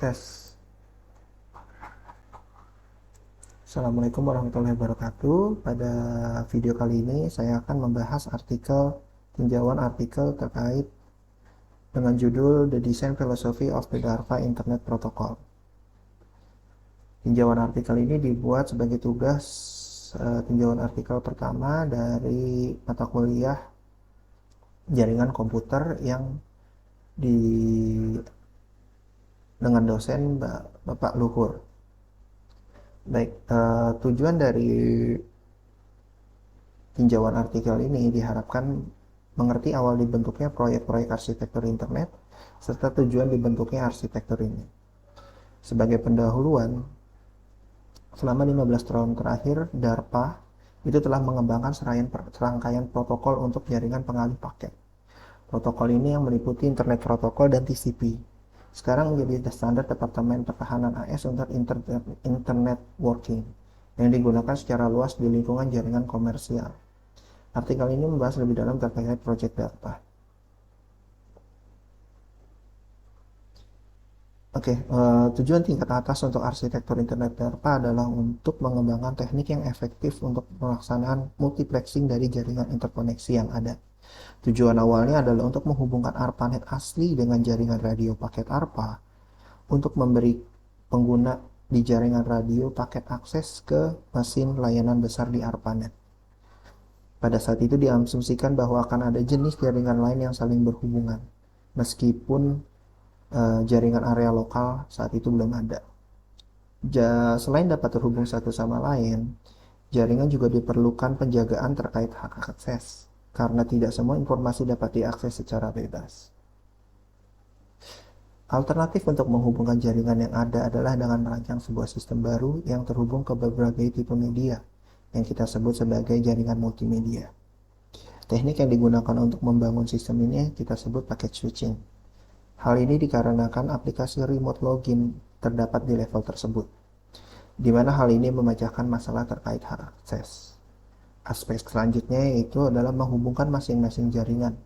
Tes. Assalamualaikum warahmatullahi wabarakatuh. Pada video kali ini saya akan membahas tinjauan artikel terkait dengan judul The Design Philosophy of the DARPA Internet Protocol. Tinjauan artikel ini dibuat sebagai tugas tinjauan artikel pertama dari mata kuliah jaringan komputer yang dengan dosen Bapak Luhur. Baik, tujuan dari tinjauan artikel ini diharapkan mengerti awal dibentuknya proyek-proyek arsitektur internet serta tujuan dibentuknya arsitektur ini. Sebagai pendahuluan, selama 15 tahun terakhir, DARPA itu telah mengembangkan serangkaian protokol untuk jaringan pengalih paket. Protokol ini yang meliputi Internet Protocol dan TCP. Sekarang menjadi standar Departemen Pertahanan AS untuk Internet Working yang digunakan secara luas di lingkungan jaringan komersial. Artikel ini membahas lebih dalam terkait proyek DARPA. Tujuan tingkat atas untuk arsitektur internet DARPA adalah untuk mengembangkan teknik yang efektif untuk pelaksanaan multiplexing dari jaringan interkoneksi yang ada. Tujuan awalnya adalah untuk menghubungkan ARPANET asli dengan jaringan radio paket ARPA untuk memberi pengguna di jaringan radio paket akses ke mesin layanan besar di ARPANET. Pada saat itu diasumsikan bahwa akan ada jenis jaringan lain yang saling berhubungan, meskipun jaringan area lokal saat itu belum ada. Selain dapat terhubung satu sama lain, jaringan juga diperlukan penjagaan terkait hak akses, karena tidak semua informasi dapat diakses secara bebas. Alternatif untuk menghubungkan jaringan yang ada adalah dengan merancang sebuah sistem baru yang terhubung ke berbagai tipe media, yang kita sebut sebagai jaringan multimedia. Teknik yang digunakan untuk membangun sistem ini kita sebut packet switching. Hal ini dikarenakan aplikasi remote login terdapat di level tersebut, di mana hal ini memecahkan masalah terkait hak akses. Aspek selanjutnya yaitu adalah menghubungkan masing-masing jaringan.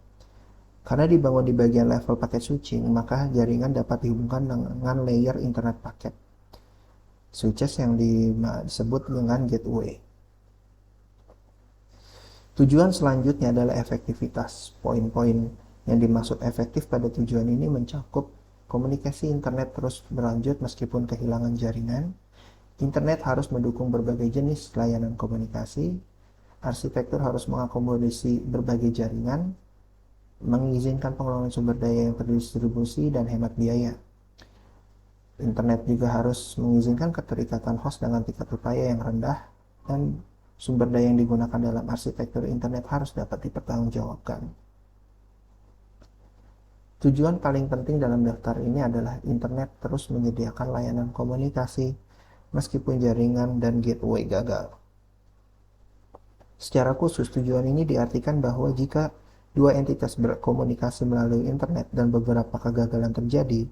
Karena dibangun di bagian level packet switching, maka jaringan dapat dihubungkan dengan layer internet paket, switches yang disebut dengan gateway. Tujuan selanjutnya adalah efektivitas. Poin-poin yang dimaksud efektif pada tujuan ini mencakup komunikasi internet terus berlanjut meskipun kehilangan jaringan. Internet harus mendukung berbagai jenis layanan komunikasi. Arsitektur harus mengakomodasi berbagai jaringan, mengizinkan pengelolaan sumber daya yang terdistribusi dan hemat biaya. Internet juga harus mengizinkan keterikatan host dengan tingkat upaya yang rendah, dan sumber daya yang digunakan dalam arsitektur internet harus dapat dipertanggungjawabkan. Tujuan paling penting dalam daftar ini adalah internet terus menyediakan layanan komunikasi meskipun jaringan dan gateway gagal. Secara khusus, tujuan ini diartikan bahwa jika dua entitas berkomunikasi melalui internet dan beberapa kegagalan terjadi,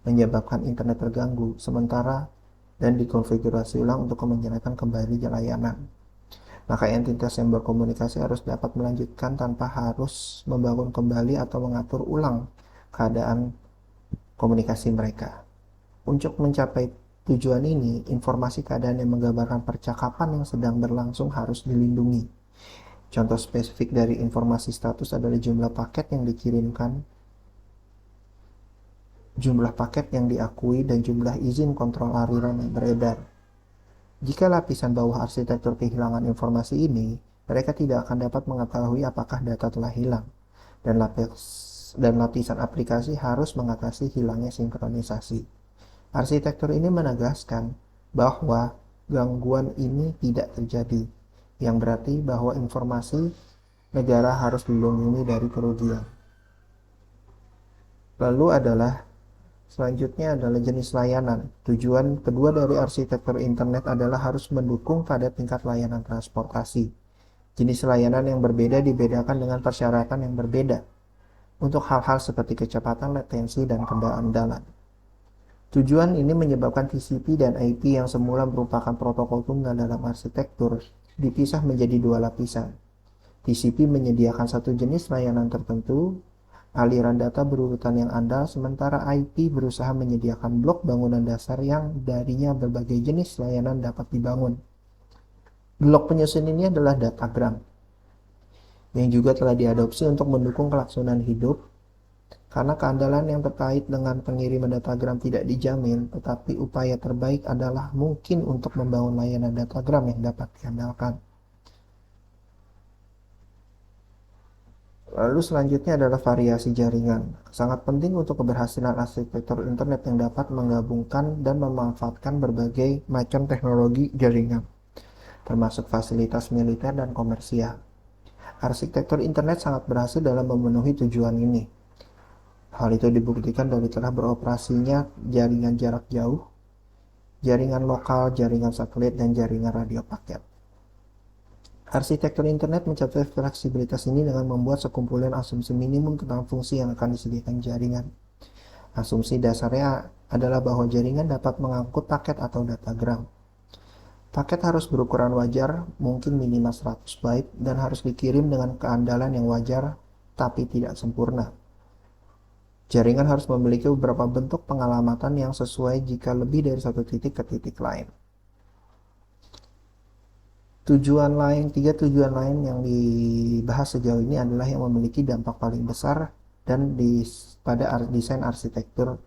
menyebabkan internet terganggu sementara dan dikonfigurasi ulang untuk menyalakan kembali layanan, maka entitas yang berkomunikasi harus dapat melanjutkan tanpa harus membangun kembali atau mengatur ulang keadaan komunikasi mereka. Untuk mencapai tujuan ini, informasi keadaan yang menggambarkan percakapan yang sedang berlangsung harus dilindungi. Contoh spesifik dari informasi status adalah jumlah paket yang dikirimkan, jumlah paket yang diakui, dan jumlah izin kontrol aliran yang beredar. Jika lapisan bawah arsitektur kehilangan informasi ini, mereka tidak akan dapat mengetahui apakah data telah hilang, dan lapisan aplikasi harus mengatasi hilangnya sinkronisasi. Arsitektur ini menegaskan bahwa gangguan ini tidak terjadi, yang berarti bahwa informasi negara harus dilindungi dari kerugian. Selanjutnya adalah jenis layanan. Tujuan kedua dari arsitektur internet adalah harus mendukung pada tingkat layanan transportasi. Jenis layanan yang berbeda dibedakan dengan persyaratan yang berbeda untuk hal-hal seperti kecepatan, latensi, dan keandalan. Tujuan ini menyebabkan TCP dan IP yang semula merupakan protokol tunggal dalam arsitektur dipisah menjadi dua lapisan. TCP menyediakan satu jenis layanan tertentu, Aliran data berurutan yang andal, sementara IP berusaha menyediakan blok bangunan dasar yang darinya berbagai jenis layanan dapat dibangun. Blok penyusun ini adalah datagram, yang juga telah diadopsi untuk mendukung kelangsungan hidup, karena keandalan yang terkait dengan pengiriman datagram tidak dijamin, tetapi upaya terbaik adalah mungkin untuk membangun layanan datagram yang dapat diandalkan. Lalu selanjutnya adalah variasi jaringan. Sangat penting untuk keberhasilan arsitektur internet yang dapat menggabungkan dan memanfaatkan berbagai macam teknologi jaringan, termasuk fasilitas militer dan komersial. Arsitektur internet sangat berhasil dalam memenuhi tujuan ini. Hal itu dibuktikan dari telah beroperasinya jaringan jarak jauh, jaringan lokal, jaringan satelit, dan jaringan radio paket. Arsitektur internet mencapai fleksibilitas ini dengan membuat sekumpulan asumsi minimum tentang fungsi yang akan disediakan jaringan. Asumsi dasarnya adalah bahwa jaringan dapat mengangkut paket atau datagram. Paket harus berukuran wajar, mungkin minimal 100 byte, dan harus dikirim dengan keandalan yang wajar tapi tidak sempurna. Jaringan harus memiliki beberapa bentuk pengalamatan yang sesuai jika lebih dari satu titik ke titik lain. Tiga tujuan lain yang dibahas sejauh ini adalah yang memiliki dampak paling besar dan pada desain arsitektur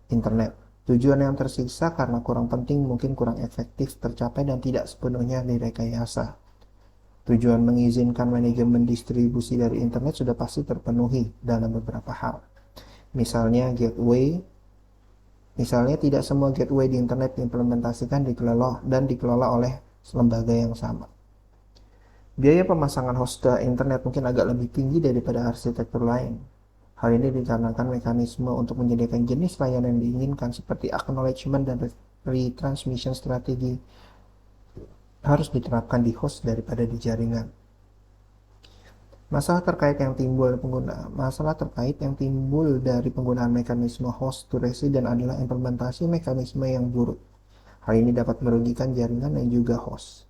internet. Tujuan yang tersisa karena kurang penting, mungkin kurang efektif tercapai dan tidak sepenuhnya direkayasa. Tujuan mengizinkan manajemen distribusi dari internet sudah pasti terpenuhi dalam beberapa hal. Misalnya tidak semua gateway di internet diimplementasikan dikelola oleh lembaga yang sama. Biaya pemasangan host internet mungkin agak lebih tinggi daripada arsitektur lain. Hal ini dikarenakan mekanisme untuk menyediakan jenis layanan yang diinginkan seperti acknowledgement dan retransmission strategi harus diterapkan di host daripada di jaringan. Masalah terkait yang timbul dari penggunaan mekanisme host to resident adalah implementasi mekanisme yang buruk. Hal ini dapat merugikan jaringan dan juga host.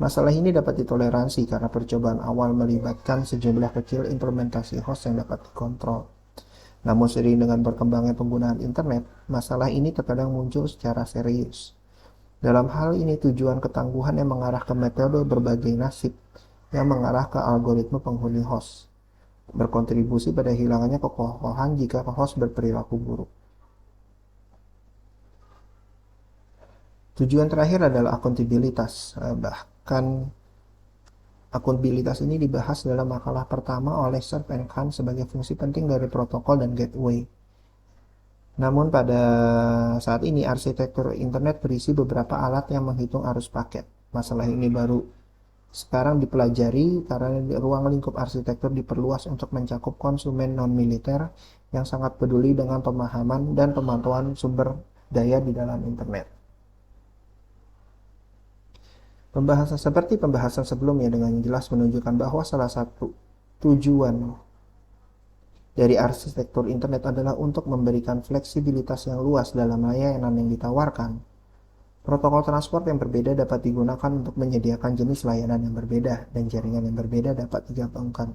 Masalah ini dapat ditoleransi karena percobaan awal melibatkan sejumlah kecil implementasi host yang dapat dikontrol. Namun seiring dengan berkembangnya penggunaan internet, masalah ini terkadang muncul secara serius. Dalam hal ini tujuan ketangguhan yang mengarah ke metode berbagai nasib yang mengarah ke algoritma penghuni host, berkontribusi pada hilangannya kekokohan jika host berperilaku buruk. Tujuan terakhir adalah akuntabilitas. Bahkan akuntabilitas ini dibahas dalam makalah pertama oleh Cerf and Khan sebagai fungsi penting dari protokol dan gateway. Namun pada saat ini arsitektur internet berisi beberapa alat yang menghitung arus paket. Masalah ini baru sekarang dipelajari karena ruang lingkup arsitektur diperluas untuk mencakup konsumen non-militer yang sangat peduli dengan pemahaman dan pemantauan sumber daya di dalam internet. Seperti pembahasan sebelumnya dengan jelas menunjukkan bahwa salah satu tujuan dari arsitektur internet adalah untuk memberikan fleksibilitas yang luas dalam layanan yang ditawarkan. Protokol transport yang berbeda dapat digunakan untuk menyediakan jenis layanan yang berbeda dan jaringan yang berbeda dapat digabungkan.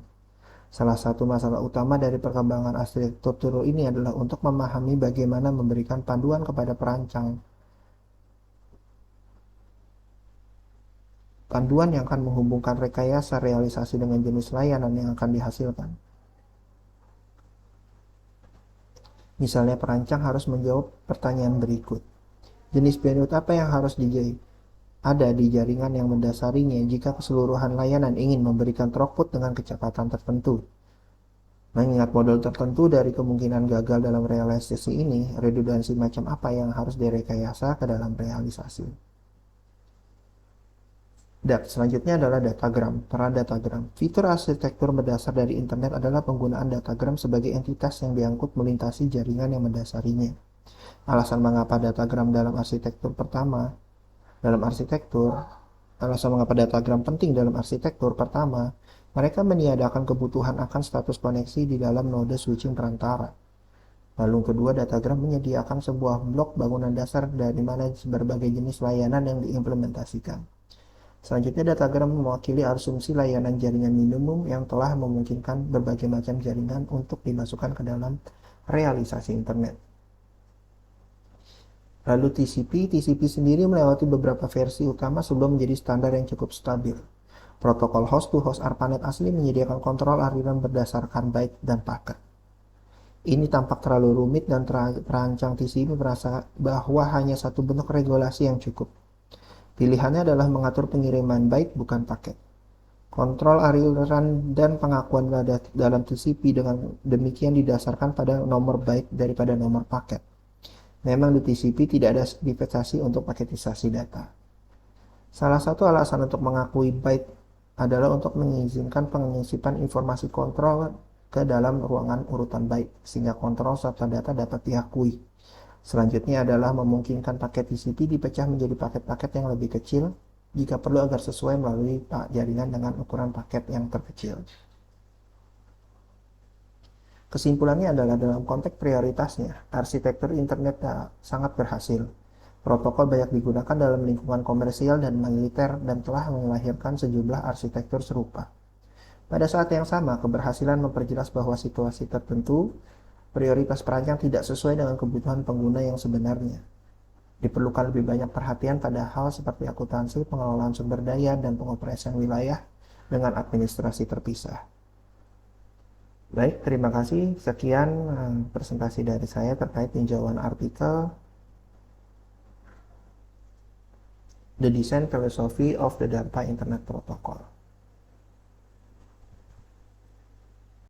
Salah satu masalah utama dari perkembangan arsitektur ini adalah untuk memahami bagaimana memberikan panduan kepada perancang. Panduan yang akan menghubungkan rekayasa realisasi dengan jenis layanan yang akan dihasilkan. Misalnya perancang harus menjawab pertanyaan berikut. Jenis bandwidth apa yang harus ada di jaringan yang mendasarinya jika keseluruhan layanan ingin memberikan throughput dengan kecepatan tertentu? Mengingat model tertentu dari kemungkinan gagal dalam realisasi ini, redundansi macam apa yang harus direkayasa ke dalam realisasi? Selanjutnya adalah datagram. Datagram. Fitur arsitektur berdasar dari internet adalah penggunaan datagram sebagai entitas yang diangkut melintasi jaringan yang mendasarinya. Alasan mengapa datagram penting dalam arsitektur pertama, mereka meniadakan kebutuhan akan status koneksi di dalam node switching perantara. Lalu kedua, datagram menyediakan sebuah blok bangunan dasar dari mana berbagai jenis layanan yang diimplementasikan. Selanjutnya, datagram mewakili asumsi layanan jaringan minimum yang telah memungkinkan berbagai macam jaringan untuk dimasukkan ke dalam realisasi internet. Lalu TCP sendiri melewati beberapa versi utama sebelum menjadi standar yang cukup stabil. Protokol host-to-host ARPANET asli menyediakan kontrol aliran berdasarkan byte dan paket. Ini tampak terlalu rumit dan perancang TCP merasa bahwa hanya satu bentuk regulasi yang cukup. Pilihannya adalah mengatur pengiriman byte bukan paket. Kontrol aliran dan pengakuan dalam TCP dengan demikian didasarkan pada nomor byte daripada nomor paket. Memang di TCP tidak ada divestasi untuk paketisasi data. Salah satu alasan untuk mengakui byte adalah untuk mengizinkan pengisipan informasi kontrol ke dalam ruangan urutan byte, sehingga kontrol serta data dapat diakui. Selanjutnya adalah memungkinkan paket TCP dipecah menjadi paket-paket yang lebih kecil jika perlu agar sesuai melalui jaringan dengan ukuran paket yang terkecil. Kesimpulannya adalah dalam konteks prioritasnya, arsitektur internet sangat berhasil. Protokol banyak digunakan dalam lingkungan komersial dan militer dan telah melahirkan sejumlah arsitektur serupa. Pada saat yang sama, keberhasilan memperjelas bahwa situasi tertentu, prioritas perancang tidak sesuai dengan kebutuhan pengguna yang sebenarnya. Diperlukan lebih banyak perhatian pada hal seperti akuntansi, pengelolaan sumber daya, dan pengoperasian wilayah dengan administrasi terpisah. Baik, terima kasih. Sekian presentasi dari saya terkait tinjauan artikel The Design Philosophy of the Data Internet Protocol.